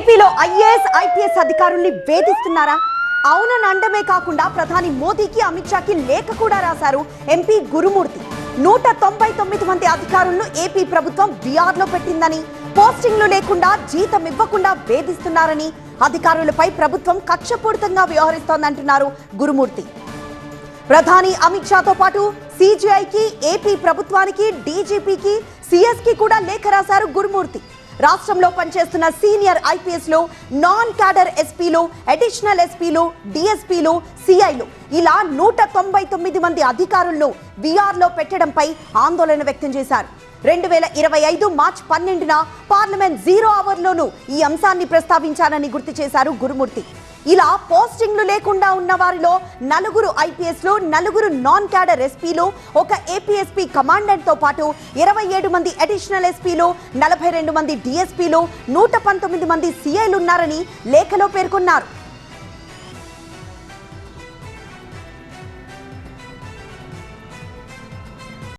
ఏపీలో IAS IPS అధికారుల్ని వేధిస్తున్నారా? అవునని అండమే కాకుండా ప్రధాని మోదీకి అమిత్ షాకి లేఖ కూడా రాశారు ఎంపీ గురుమూర్తి. 199 మంది అధికారులను ఏపీ ప్రభుత్వం బీఆర్లో పెట్టిందని, పోస్టింగ్లు లేకుండా జీతం ఇవ్వకుండా వేధిస్తున్నారని, అధికారులపై ప్రభుత్వం కక్షపూరితంగా వ్యవహరిస్తోందంటున్నారు గురుమూర్తి. ప్రధాని అమిత్ షాతో పాటు సీజీఐకి, ఏపీ ప్రభుత్వానికి, డీజీపీకి, సీఎస్కి కూడా లేఖ రాశారు గురుమూర్తి. రాష్ట్రంలో పనిచేస్తున్న సీనియర్ ఐపీఎస్లు, నాన్ క్యాడర్ ఎస్పీలు, అడిషనల్ ఎస్పీలు, డిఎస్పీలు, సిఐలు ఇలా 199 మంది అధికారులను బీఆర్లో పెట్టడంపై ఆందోళన వ్యక్తం చేశారు. 2025 మార్చి 12న పార్లమెంట్ 0 అవర్లోనూ ఈ అంశాన్ని ప్రస్తావించారని గుర్తు చేశారు గురుమూర్తి. ఇలా పోస్టింగ్లు లేకుండా ఉన్న వారిలో 4 ఐపీఎస్లు, 4 నాన్ క్యాడర్ ఎస్పీలు, 1 ఏపీఎస్పీ కమాండెంట్ తో పాటు 27 మంది అడిషనల్ ఎస్పీలు, 42 మంది డిఎస్పీలు, 119 మంది సిఐలు ఉన్నారని లేఖలో పేర్కొన్నారు.